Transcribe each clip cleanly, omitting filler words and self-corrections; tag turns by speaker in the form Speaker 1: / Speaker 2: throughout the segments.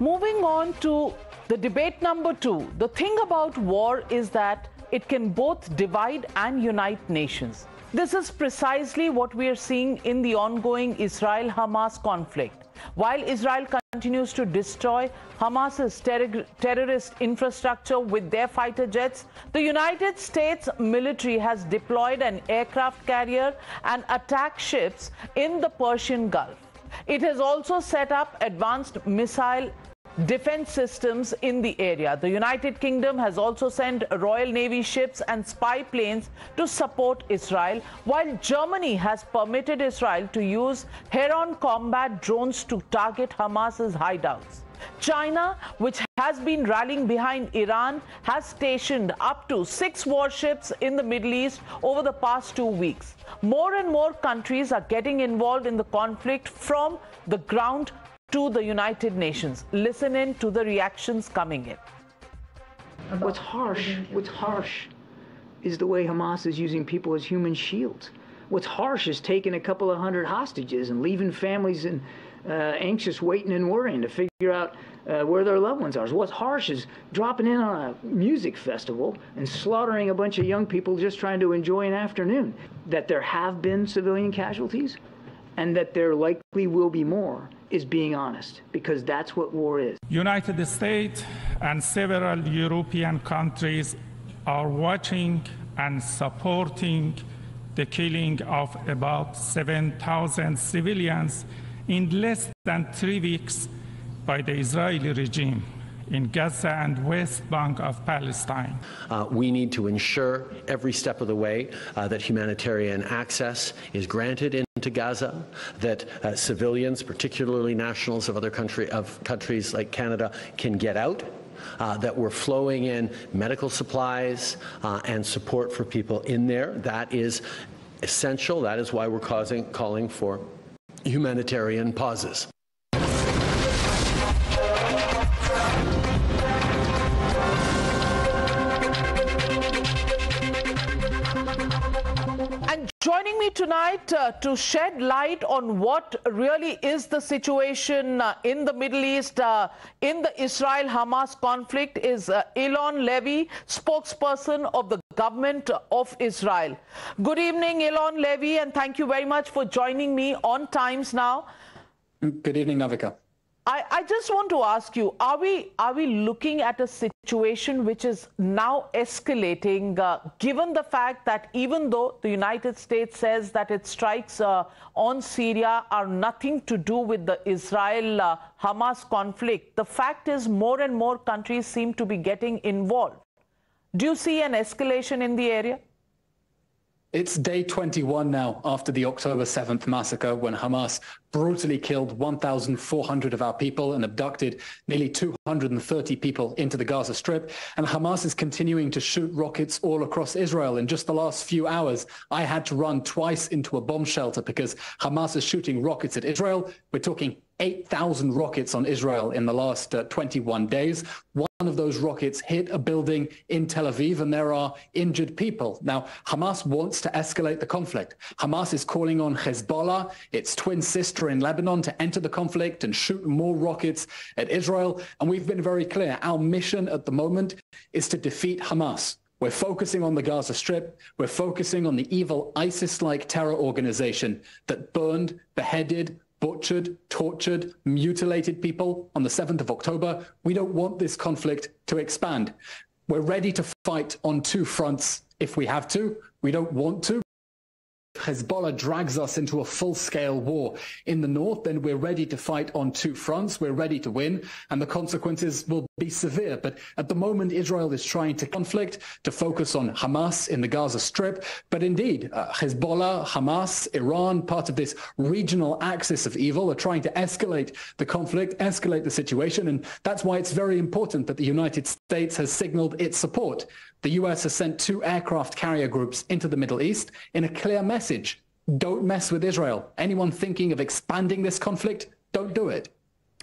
Speaker 1: Moving on to the debate number 2. The thing about war is that it can both divide and unite nations. This is precisely what we are seeing in the ongoing Israel-Hamas conflict. While Israel continues to destroy Hamas's terrorist infrastructure with their fighter jets, the United States military has deployed an aircraft carrier and attack ships in the Persian Gulf. It has also set up advanced missile defense systems in the area. The United Kingdom has also sent Royal Navy ships and spy planes to support Israel, while Germany has permitted Israel to use Heron combat drones to target Hamas's hideouts. China, which has been rallying behind Iran, has stationed up to 6 warships in the Middle East over the past 2 weeks. More and more countries are getting involved in the conflict, from the ground to the United Nations. Listen in to the reactions coming in.
Speaker 2: What's harsh is the way Hamas is using people as human shields. What's harsh is taking a couple of hundred hostages and leaving families anxious, waiting and worrying to figure out where their loved ones are. What's harsh is dropping in on a music festival and slaughtering a bunch of young people just trying to enjoy an afternoon. That there have been civilian casualties and that there likely will be more is being honest, because that's what war is.
Speaker 3: United States and several European countries are watching and supporting the killing of about 7,000 civilians in less than 3 weeks by the Israeli regime in Gaza and West Bank of Palestine.
Speaker 4: We need to ensure every step of the way that humanitarian access is granted into Gaza, that civilians, particularly nationals of other countries like Canada, can get out, that we're flowing in medical supplies and support for people in there. That is essential. That is why we're calling for humanitarian pauses.
Speaker 1: Joining me tonight to shed light on what really is the situation in the Middle East, in the Israel-Hamas conflict, is Eylon Levy, spokesperson of the government of Israel. Good evening, Eylon Levy, and thank you very much for joining me on Times Now.
Speaker 5: Good evening, Navika.
Speaker 1: I just want to ask you, are we looking at a situation which is now escalating, given the fact that even though the United States says that its strikes on Syria are nothing to do with the Israel-Hamas conflict, the fact is more and more countries seem to be getting involved. Do you see an escalation in the area?
Speaker 5: It's day 21 now after the October 7th massacre, when Hamas brutally killed 1,400 of our people and abducted nearly 230 people into the Gaza Strip. And Hamas is continuing to shoot rockets all across Israel. In just the last few hours, I had to run twice into a bomb shelter because Hamas is shooting rockets at Israel. We're talking 8,000 rockets on Israel in the last 21 days. One of those rockets hit a building in Tel Aviv, and there are injured people. Now, Hamas wants to escalate the conflict. Hamas is calling on Hezbollah, its twin sister in Lebanon, to enter the conflict and shoot more rockets at Israel. And we've been very clear. Our mission at the moment is to defeat Hamas. We're focusing on the Gaza Strip. We're focusing on the evil ISIS-like terror organization that burned, beheaded, butchered, tortured, mutilated people on the 7th of October. We don't want this conflict to expand. We're ready to fight on 2 fronts if we have to. We don't want to. Hezbollah drags us into a full-scale war in the north, then we're ready to fight on 2 fronts. We're ready to win, and the consequences will be severe. But at the moment, Israel is trying to conflict, to focus on Hamas in the Gaza Strip. But indeed, Hezbollah, Hamas, Iran, part of this regional axis of evil, are trying to escalate the conflict, escalate the situation. And that's why it's very important that the United States has signaled its support. The US has sent 2 aircraft carrier groups into the Middle East in a clear message. Don't mess with Israel. Anyone thinking of expanding this conflict, don't do it.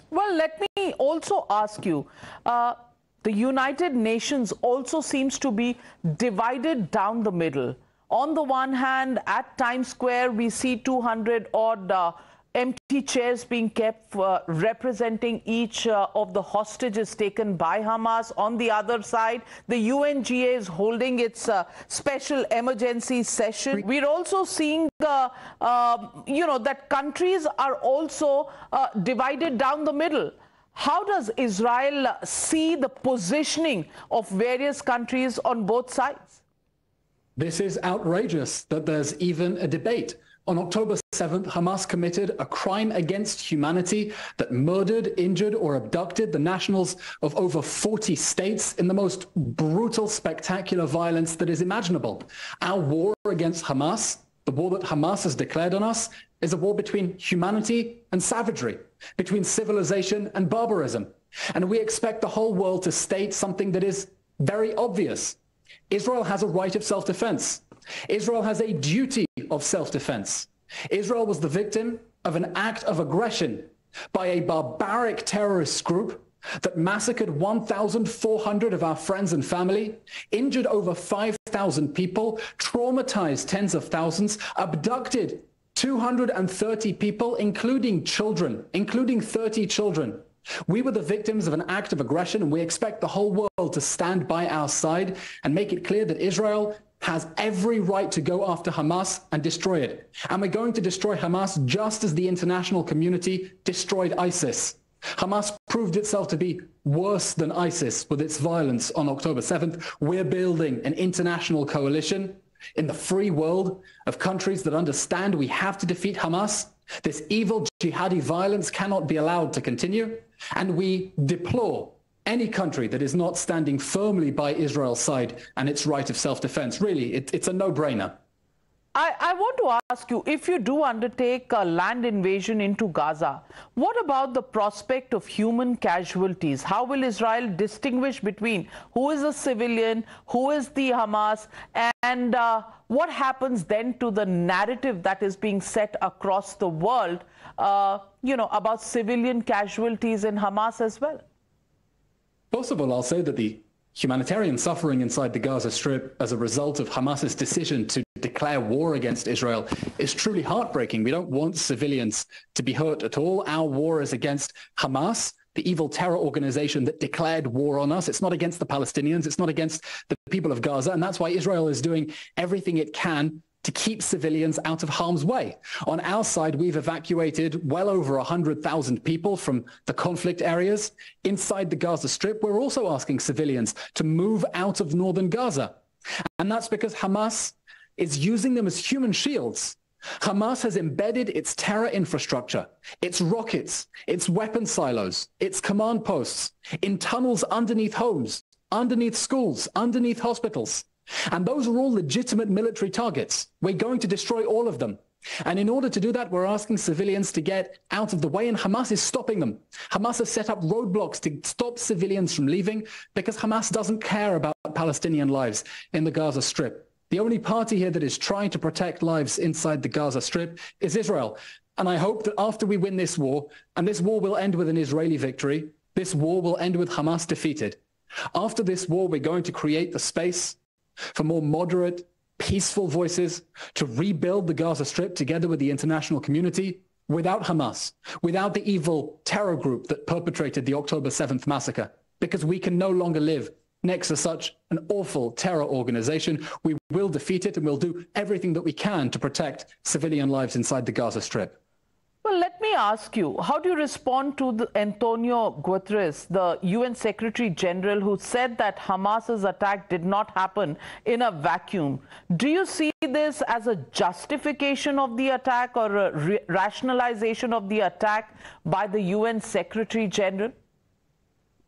Speaker 1: Well, let me also ask you, the United Nations also seems to be divided down the middle. On the one hand, at Times Square, we see 200-odd empty chairs being kept representing each of the hostages taken by Hamas. On the other side, the UNGA is holding its special emergency session. We're also seeing, that countries are also divided down the middle. How does Israel see the positioning of various countries on both sides?
Speaker 5: This is outrageous that there's even a debate. On October 7th, Hamas committed a crime against humanity that murdered, injured, or abducted the nationals of over 40 states in the most brutal, spectacular violence that is imaginable. Our war against Hamas, the war that Hamas has declared on us, is a war between humanity and savagery, between civilization and barbarism. And we expect the whole world to state something that is very obvious. Israel has a right of self-defense. Israel has a duty of self-defense. Israel was the victim of an act of aggression by a barbaric terrorist group that massacred 1,400 of our friends and family, injured over 5,000 people, traumatized tens of thousands, abducted 230 people, including children, including 30 children. We were the victims of an act of aggression, and we expect the whole world to stand by our side and make it clear that Israel has every right to go after Hamas and destroy it. And we're going to destroy Hamas just as the international community destroyed ISIS. Hamas proved itself to be worse than ISIS with its violence on October 7th. We're building an international coalition in the free world of countries that understand we have to defeat Hamas. This evil jihadi violence cannot be allowed to continue, and we deplore any country that is not standing firmly by Israel's side and its right of self-defense. Really, it's a no-brainer.
Speaker 1: I want to ask you, if you do undertake a land invasion into Gaza, what about the prospect of human casualties? How will Israel distinguish between who is a civilian, who is the Hamas, and what happens then to the narrative that is being set across the world, about civilian casualties in Hamas as well?
Speaker 5: First of all, I'll say that the humanitarian suffering inside the Gaza Strip as a result of Hamas's decision to declare war against Israel is truly heartbreaking. We don't want civilians to be hurt at all. Our war is against Hamas, the evil terror organization that declared war on us. It's not against the Palestinians. It's not against the people of Gaza. And that's why Israel is doing everything it can to keep civilians out of harm's way. On our side, we've evacuated well over 100,000 people from the conflict areas. Inside the Gaza Strip, we're also asking civilians to move out of northern Gaza. And that's because Hamas is using them as human shields. Hamas has embedded its terror infrastructure, its rockets, its weapon silos, its command posts in tunnels underneath homes, underneath schools, underneath hospitals. And those are all legitimate military targets. We're going to destroy all of them. And in order to do that, we're asking civilians to get out of the way, and Hamas is stopping them. Hamas has set up roadblocks to stop civilians from leaving because Hamas doesn't care about Palestinian lives in the Gaza Strip. The only party here that is trying to protect lives inside the Gaza Strip is Israel. And I hope that after we win this war, and this war will end with an Israeli victory, this war will end with Hamas defeated. After this war, we're going to create the space for more moderate, peaceful voices to rebuild the Gaza Strip together with the international community without Hamas, without the evil terror group that perpetrated the October 7th massacre, because we can no longer live next to such an awful terror organization. We will defeat it, and we'll do everything that we can to protect civilian lives inside the Gaza Strip.
Speaker 1: Well, let me ask you, how do you respond to Antonio Gutteres, the UN Secretary General, who said that Hamas's attack did not happen in a vacuum? Do you see this as a justification of the attack or a rationalization of the attack by the UN Secretary General?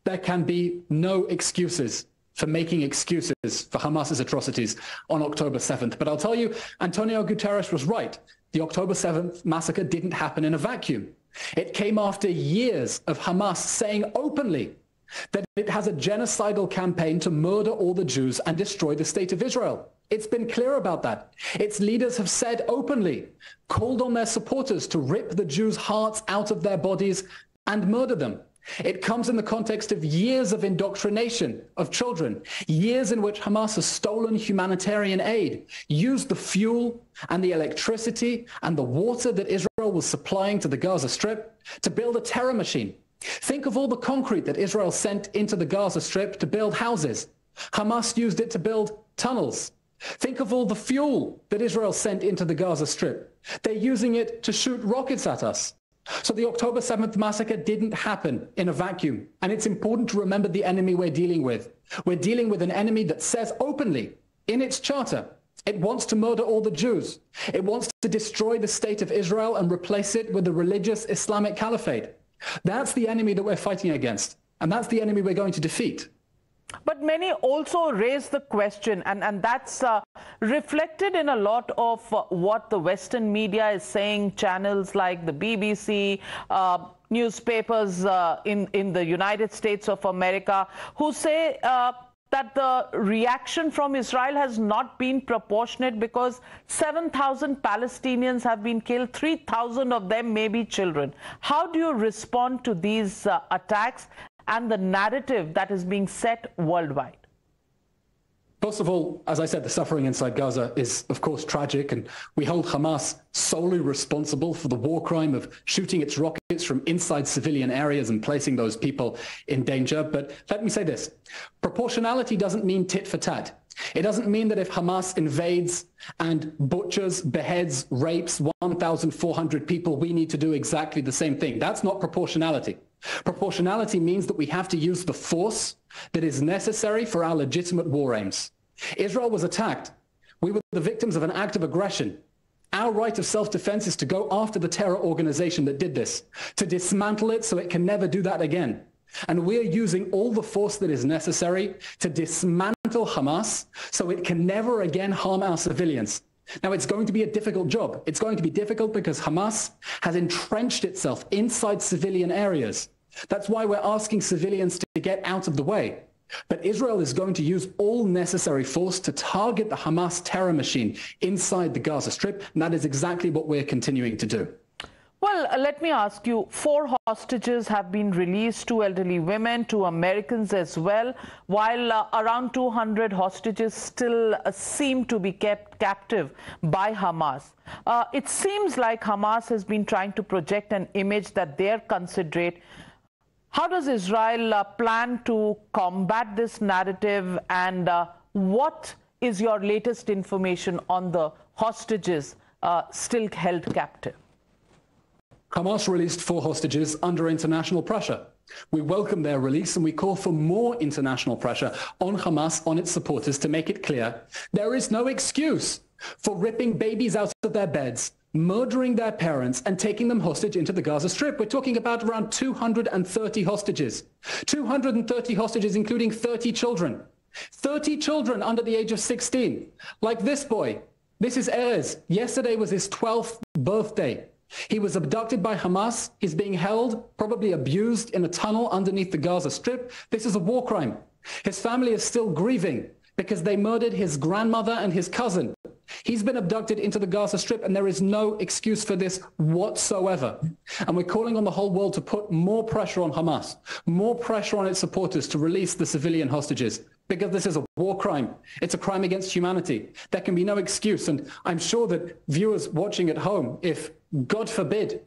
Speaker 5: There can be no excuses for making excuses for Hamas's atrocities on October 7th. But I'll tell you, Antonio Gutteres was right. The October 7th massacre didn't happen in a vacuum. It came after years of Hamas saying openly that it has a genocidal campaign to murder all the Jews and destroy the state of Israel. It's been clear about that. Its leaders have said openly, called on their supporters to rip the Jews' hearts out of their bodies and murder them. It comes in the context of years of indoctrination of children, years in which Hamas has stolen humanitarian aid, used the fuel and the electricity and the water that Israel Israel was supplying to the Gaza Strip to build a terror machine. Think of all the concrete that Israel sent into the Gaza Strip to build houses. Hamas used it to build tunnels. Think of all the fuel that Israel sent into the Gaza Strip. They're using it to shoot rockets at us. So the October 7th massacre didn't happen in a vacuum. And it's important to remember the enemy we're dealing with. We're dealing with an enemy that says openly in its charter, it wants to murder all the Jews. It wants to destroy the state of Israel and replace it with the religious Islamic caliphate. That's the enemy that we're fighting against. And that's the enemy we're going to defeat.
Speaker 1: But many also raise the question, and that's reflected in a lot of what the Western media is saying, channels like the BBC, newspapers in the United States of America, who say that the reaction from Israel has not been proportionate because 7,000 Palestinians have been killed, 3,000 of them may be children. How do you respond to these attacks and the narrative that is being set worldwide?
Speaker 5: First of all, as I said, the suffering inside Gaza is, of course, tragic, and we hold Hamas solely responsible for the war crime of shooting its rockets from inside civilian areas and placing those people in danger. But let me say this. Proportionality doesn't mean tit for tat. It doesn't mean that if Hamas invades and butchers, beheads, rapes 1,400 people, we need to do exactly the same thing. That's not proportionality. Proportionality means that we have to use the force that is necessary for our legitimate war aims. Israel was attacked. We were the victims of an act of aggression. Our right of self-defense is to go after the terror organization that did this, to dismantle it so it can never do that again. And we're using all the force that is necessary to dismantle Hamas so it can never again harm our civilians. Now, it's going to be a difficult job. It's going to be difficult because Hamas has entrenched itself inside civilian areas. That's why we're asking civilians to get out of the way. But Israel is going to use all necessary force to target the Hamas terror machine inside the Gaza Strip, and that is exactly what we're continuing to do.
Speaker 1: Well, let me ask you, 4 hostages have been released, 2 elderly women, 2 Americans as well, while around 200 hostages still seem to be kept captive by Hamas. It seems like Hamas has been trying to project an image that they're considerate. How does Israel plan to combat this narrative, and what is your latest information on the hostages still held captive?
Speaker 5: Hamas released 4 hostages under international pressure. We welcome their release and we call for more international pressure on Hamas, on its supporters, to make it clear there is no excuse for ripping babies out of their beds, murdering their parents and taking them hostage into the Gaza Strip. We're talking about around 230 hostages. 230 hostages, including 30 children. 30 children under the age of 16. Like this boy. This is Erez. Yesterday was his 12th birthday. He was abducted by Hamas. He's being held, probably abused, in a tunnel underneath the Gaza Strip. This is a war crime. His family is still grieving because they murdered his grandmother and his cousin. He's been abducted into the Gaza Strip, and there is no excuse for this whatsoever. And we're calling on the whole world to put more pressure on Hamas, more pressure on its supporters to release the civilian hostages, because this is a war crime. It's a crime against humanity. There can be no excuse. And I'm sure that viewers watching at home, if, God forbid,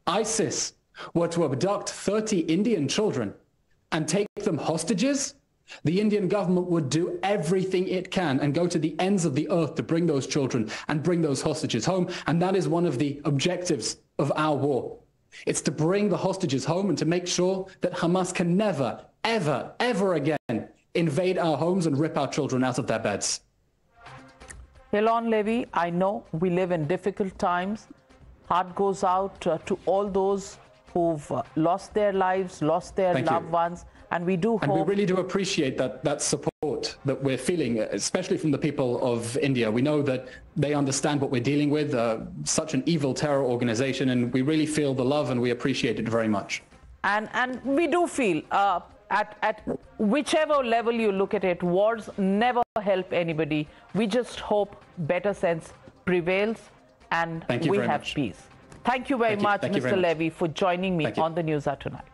Speaker 5: ISIS were to abduct 30 Indian children and take them hostages, the Indian government would do everything it can and go to the ends of the earth to bring those children and bring those hostages home. And that is one of the objectives of our war. It's to bring the hostages home and to make sure that Hamas can never, ever, ever again invade our homes and rip our children out of their beds.
Speaker 1: Eylon, Levy, I know we live in difficult times. Heart goes out to all those who've lost their lives, lost their loved ones. And we do hope...
Speaker 5: And we really do appreciate that support that we're feeling, especially from the people of India. We know that they understand what we're dealing with, such an evil terror organization, and we really feel the love and we appreciate it very much. And
Speaker 1: we do feel, at whichever level you look at it, wars never help anybody. We just hope better sense prevails and we have peace. Thank you very much, Mr. Levy, for joining me on the News Hour tonight.